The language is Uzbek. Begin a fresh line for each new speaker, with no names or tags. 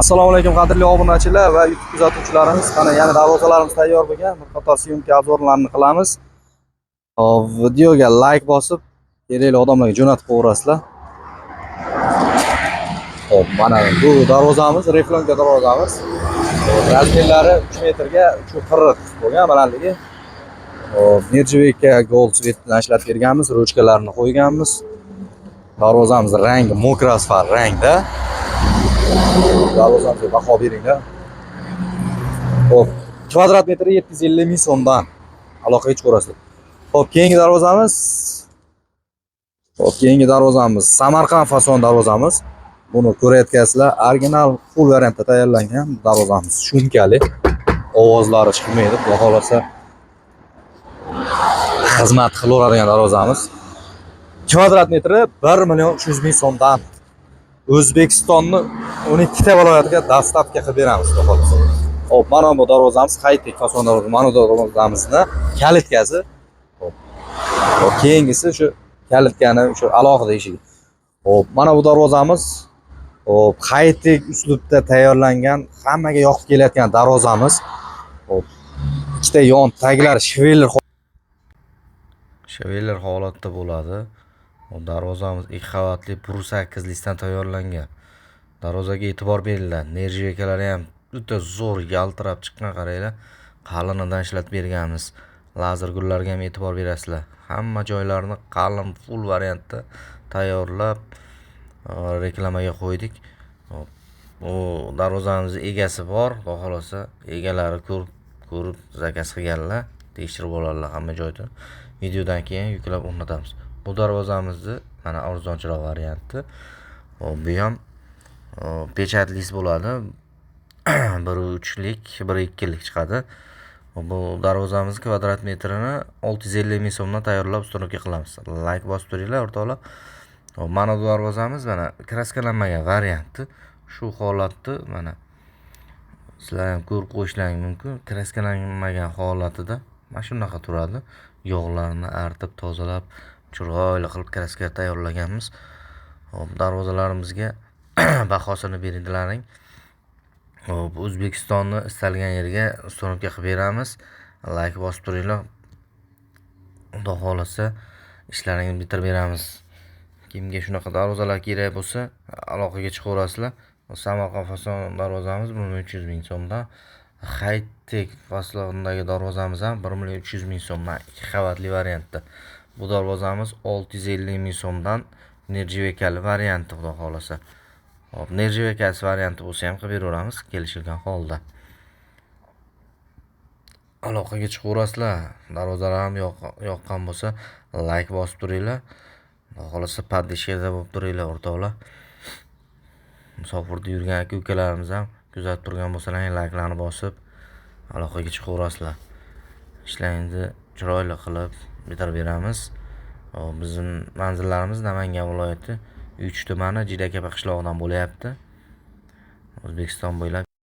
Assalomu alaykum qadrli obunachilar va YouTube kuzatuvchilarimiz. Mana yana darvozalarimiz tayyor bo'lgan. Bir qator syomka obzorlarini qilamiz. Hop, videoga like bosib, kerakli odamlarga jo'natib qo'yasizlar. Hop, mana bu darvozamiz, reflonka darvozamiz. Razmerlari 3 metrga 3.40 bo'lgan balandligi. Hop, Nержавейка Gold Svetdan ishlab berganmiz, ruchkalarini qo'yganmiz. Darvozamiz rangi mokra asfalt rangda. Darvozamizga baho beringlar. Hop, kvadrat metri 750 ming so'mdan aloqaga chiqarasizlar. Hop, keyingi darvozamiz Samarqand fason darvozamiz. Buni ko'rayotgansizlar, original full variantda tayyorlangan darvozamiz. Shumkali. Ovozlari chiqmaydi, xudo xolasa xizmat qilaveradigan darvozamiz. Kvadrat metri 1 million 300 ming so'mdan O'zbekistonni 12 ta viloyatiga dostavka qilib beramiz, xudo xolasa. Hop, mana bu darvozamiz high-tech fason darvoza. Mana bu darvozamizni kalitkasi. Hop. Keyingisi shu kalitkani shu alohida eshigi. Hop, mana bu darvozamiz hop, high-tech uslubda tayyorlangan, hammaga yoqib kelayotgan darvozamiz. Hop. Ikkita yon taglar shiveler holatda bo'ladi. Darvozamiz 2 qavatli 1.8 likdan tayyorlangan. Darvozaga e'tibor beringlar. Nержавейkalari ham juda zo'r yaltirab chiqqan, qaranglar. Qalinidan ishlatib berganmiz. Lazer gullarga ham e'tibor berasizlar. Hamma joylarini qalin full variantda tayyorlab reklamaga qo'ydik. Bu darvozamizning egasi bor, xudo xolasa egalari ko'rib zakaz qilganlar, tekshirib oladilar hamma joyda. Videodan keyin yuklab o'rnatamiz. Bu darvozamizni mana arzonchiroq varianti. Bu ham pechatlis bo'ladi. 1.3lik, 1.2lik chiqadi. Bu darvozamiz kvadrat metrini 650 ming so'mdan tayyorlab ustunovka qilamiz. Like bosib turinglar o'rtoqlar. Mana bu darvozamiz mana kraskalanmagan varianti. Shu holatda mana sizlar ham ko'rib qo'yishlaring mumkin. Kraskalanmagan holatida mana shunaqa turadi. Yog'larni artib, tozalab, chiroyli qilib kraska tayyorlaganmiz. Hop, darvozalarimizga bahosini beringlaring. Hop, O'zbekistonni istalgan yerga ustunovka qilib beramiz. Like bosib turinglar. Xudo xolasa ishlaringizni bitirib beramiz. Kimga shunaqa darvozalar kerak bo'lsa, aloqaga chiqaverasizlar. Samarqand fason darvozamiz 1 million 300 ming so'mdan. High-tech faslondagi darvozamiz ham 1 million 300 ming so'mdan 2 qavatli variantda. Bu darvozamiz 650 ming so'mdan Nержавейкali varianti, xudo xolasa. Hop, Nержавейкasi varianti bo'lsa ham qilib beraveramiz, kelishilgan holda. Aloqaga chiqaverasizlar. Darvozalar ham yoqqan bo'lsa, like bosib turinglar. Xudo xolasa podishkada bo'lib turinglar o'rtoqlar. Musofirda yurgan aka-ukalarimiz ham kuzatib turgan bo'lsalar, like'larni bosib aloqaga chiqaverasizlar. Ishlaringizni chiroyli qilib bitirib beramiz. Bizning manzillarimiz Namangan viloyati 3 tumani Jidaka qishlog'idan bo'layapti. O'zbekiston bo'ylab